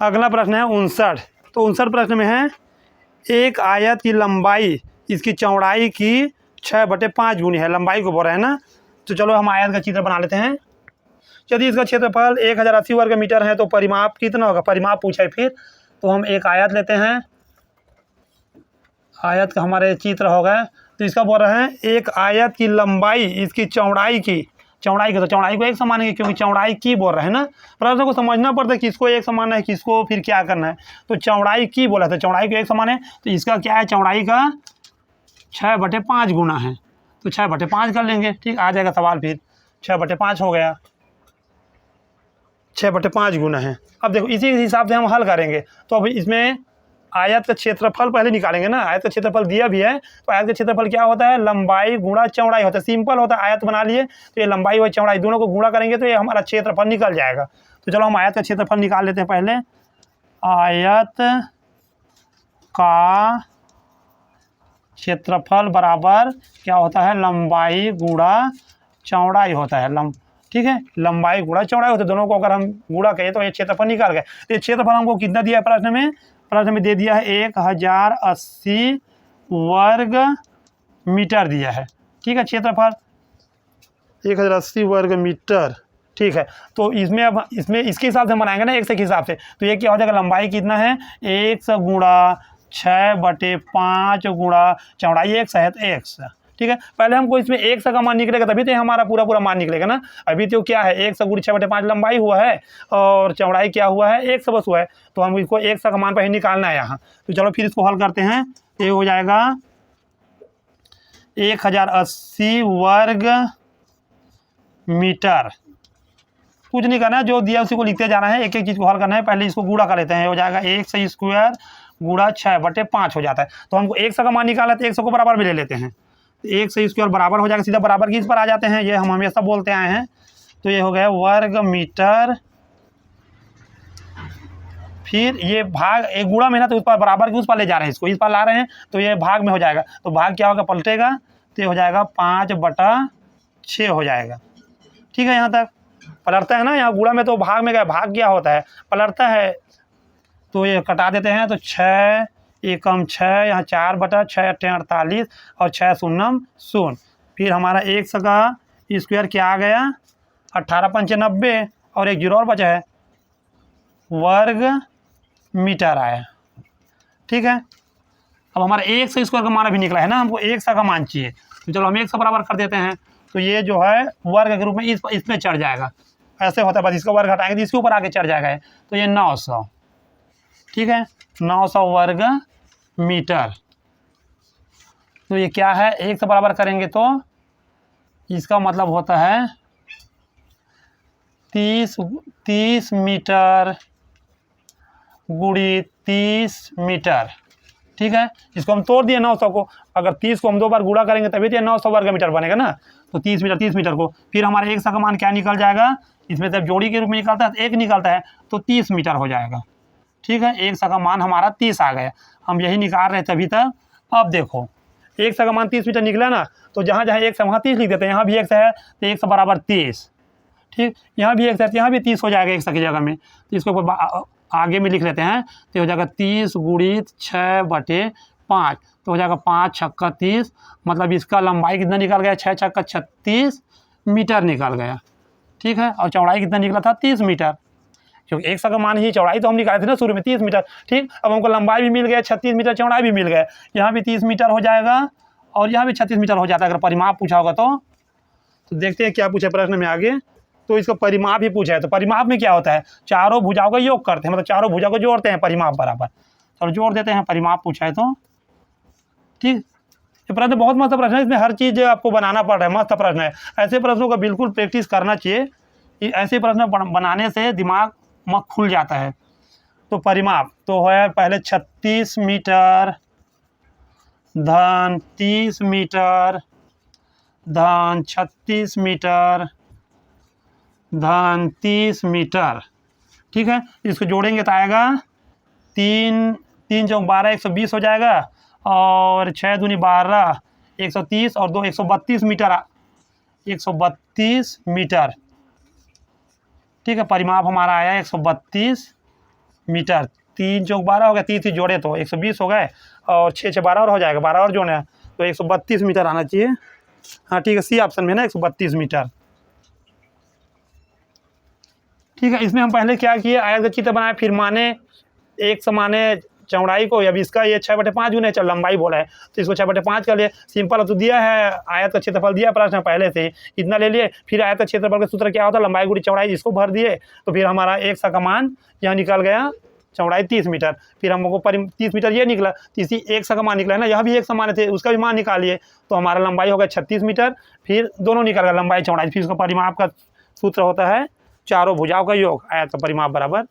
अगला प्रश्न है 59। तो 59 प्रश्न में है एक आयत की लंबाई इसकी चौड़ाई की 6/5 गुनी है। लंबाई को बोल रहे हैं ना। तो चलो हम आयत का चित्र बना लेते हैं। यदि इसका क्षेत्रफल 1080 वर्ग मीटर है तो परिमाप कितना होगा, परिमाप पूछा है। फिर तो हम एक आयत लेते हैं, आयत का हमारे चित्र हो गया। तो इसका बोल रहे हैं एक आयत की लंबाई इसकी चौड़ाई की, चौड़ाई को, तो चौड़ाई को एक समान है क्योंकि चौड़ाई की बोल रहे हैं ना। प्रश्न को समझना पड़ता है किसको एक समान है, किसको फिर क्या करना है। तो चौड़ाई की बोला तो चौड़ाई को एक समान है, तो इसका क्या है, चौड़ाई का 6/5 गुना है। तो 6/5 कर लेंगे। ठीक, आ जाएगा सवाल। फिर 6/5 हो गया, 6/5 गुना है। अब देखो इसी हिसाब से हम हल करेंगे। तो अब इसमें आयत का क्षेत्रफल पहले निकालेंगे ना। आयत का क्षेत्रफल दिया भी है, तो आयत का क्षेत्रफल क्या होता है, लंबाई गुणा चौड़ाई होता है। सिंपल होता है, आयत बना लिए तो ये लंबाई और चौड़ाई दोनों को गुणा करेंगे तो ये हमारा क्षेत्रफल निकल जाएगा। तो चलो हम आयत का क्षेत्रफल निकाल लेते हैं पहले। आयत का क्षेत्रफल बराबर क्या होता है, लंबाई गुणा चौड़ाई होता है। ठीक है, लंबाई गुणा चौड़ाई होता है, दोनों को अगर हम गुणा करें तो ये क्षेत्रफल निकाल गए। तो ये क्षेत्रफल हमको कितना दिया है प्रश्न में, प्रश्न में दे दिया है 1080 वर्ग मीटर दिया है। ठीक है, क्षेत्रफल 1080 वर्ग मीटर। ठीक है, तो इसमें अब इसमें इसके हिसाब से बनाएंगे ना, 100 के हिसाब से। तो ये क्या हो जाएगा, लंबाई कितना है 100 गुणा 6/5 गुणा चौड़ाई 100 है तो 100। ठीक है, पहले हमको इसमें 100 का मान निकलेगा तभी तो हमारा पूरा पूरा मान निकलेगा ना। अभी तो क्या है 100 गुणा 6/5 लंबाई हुआ है और चौड़ाई क्या हुआ है 100 बस हुआ है। तो हम इसको 100 का मान पर ही निकालना है यहाँ। तो चलो फिर इसको हल करते हैं। ये हो जाएगा 1080 वर्ग मीटर। कुछ नहीं करना है, जो दिया उसी को लिखते जाना है, एक एक चीज़ को हल करना है। पहले इसको गुणा कर लेते हैं, हो जाएगा 100 स्क्वायर गुणा 6/5 हो जाता है। तो हमको 100 का मान निकाला तो 100 को बराबर में ले लेते हैं। 100 स्क्वायर बराबर हो जाएगा, सीधा बराबर की इस पर आ जाते हैं, ये हम हमेशा बोलते आए हैं। तो ये हो गया वर्ग मीटर, फिर ये भाग एक गुणा में ना, तो उस पर बराबर की उस पर ले जा रहे हैं, इसको इस पर ला रहे हैं तो ये भाग में हो जाएगा। तो भाग क्या होगा, पलटेगा तो ये हो जाएगा 5/6 हो जाएगा। ठीक है, यहाँ तक पलटता है ना, यहाँ गुणा में तो भाग में गया, भाग क्या होता है पलटता है। तो ये कटा देते हैं, तो 6 एकम 6, यहाँ 4/6 48 और 6 शून्यम शून्य। फिर हमारा 100 का स्क्वायर क्या आ गया 18×5 90 और एक जीरो और बचा है, वर्ग मीटर आया। ठीक है, अब हमारा 100 स्क्वायर का मान अभी निकला है ना, हमको 100 का मान चाहिए। तो चलो हम 100 बराबर कर देते हैं। तो ये जो है वर्ग के रूप में इसमें चढ़ जाएगा, ऐसे होता है, बस इसका वर्ग हटाएंगे तो इसके ऊपर आके चढ़ जाएगा। तो ये 900। ठीक है, 900 वर्ग मीटर। तो ये क्या है 100 बराबर करेंगे तो इसका मतलब होता है 30 मीटर गुणी 30 मीटर। ठीक है, इसको हम तोड़ दिए 900 को, अगर 30 को हम 2 बार गुणा करेंगे तभी तो 900 वर्ग मीटर बनेगा ना। तो 30 मीटर को फिर हमारे 100 का मान क्या निकल जाएगा, इसमें जब जोड़ी के रूप में निकलता है 1 निकलता है तो 30 मीटर हो जाएगा। ठीक है, 100 का मान हमारा 30 आ गया, हम यही निकाल रहे थे अभी तक। अब देखो 100 का मान 30 मीटर निकला ना, तो जहाँ जहाँ 100 वहाँ 30 लिख देते हैं। यहाँ भी 100 है तो 100 बराबर 30। ठीक, यहाँ भी 100 है तो यहाँ भी 30 हो जाएगा 100 की जगह में। तो इसको आगे में लिख लेते हैं, तो हो जाएगा 30 गुणित 6/5, तो हो जाएगा 5 छक्का 30, मतलब इसका लंबाई कितना निकल गया 6 छक्का 36 मीटर निकल गया। ठीक है, और चौड़ाई कितना निकला था 30 मीटर, क्योंकि 100 का मान ही, चौड़ाई तो हम निकाले थे ना शुरू में 30 मीटर। ठीक, अब हमको लंबाई भी मिल गया 36 मीटर, चौड़ाई भी मिल गया, यहाँ भी 30 मीटर हो जाएगा और यहाँ भी 36 मीटर हो जाता है अगर परिमाप पूछा होगा तो देखते हैं क्या पूछा प्रश्न में आगे। तो इसका परिमाप ही पूछा है। तो परिमाप में क्या होता है, चारों भुजाओं का योग करते हैं, मतलब चारों भुजा को जोड़ते हैं परिमाप बराबर। चलो जोड़ देते हैं, परिमाप पूछा है तो। ठीक, ये प्रश्न बहुत मस्त प्रश्न है, इसमें हर चीज़ आपको बनाना पड़ रहा है, मस्त प्रश्न है। ऐसे प्रश्नों का बिल्कुल प्रैक्टिस करना चाहिए, ऐसे प्रश्न बनाने से दिमाग खुल जाता है। तो परिमाप तो है पहले 36 मीटर धन 30 मीटर धन 36 मीटर धन 30 मीटर। ठीक है, इसको जोड़ेंगे तो आएगा 3 चौक 12 120 हो जाएगा, और 6 दूनी 12 130 और 2 132 मीटर 132 मीटर। ठीक है, परिमाप हमारा आया 132 मीटर। 3 चौक 12 हो गया, 30 जोड़े तो 120 हो गए, और 6 6 12 और हो जाएगा, 12 और जोड़े तो 132 मीटर आना चाहिए। हाँ ठीक है, सी ऑप्शन में ना 132 मीटर। ठीक है, इसमें हम पहले क्या किए, आयत का चित्र बनाए, फिर माने एक समाने चौड़ाई को, अब इसका ये 6/5 गुना चल लंबाई बोला है तो इसको 6/5 कर लिए। सिंपल, तो दिया है आयत का क्षेत्रफल दिया प्रश्न में पहले से इतना ले लिए, फिर आयत का क्षेत्रफल का सूत्र क्या होता है, लंबाई गुणी चौड़ाई, इसको भर दिए तो फिर हमारा एक सा का मान यहाँ निकल गया, चौड़ाई 30 मीटर। फिर हमको 30 मीटर ये निकला, तो इसी एक सा का मान निकला है ना, यह भी एक समान थे, उसका भी मान निकालिए तो हमारा लंबाई हो गया 36 मीटर। फिर दोनों निकल गया लंबाई चौड़ाई, फिर उसका परिमाप का सूत्र होता है चारों भुजाओं का योग, आयत का परिमाप बराबर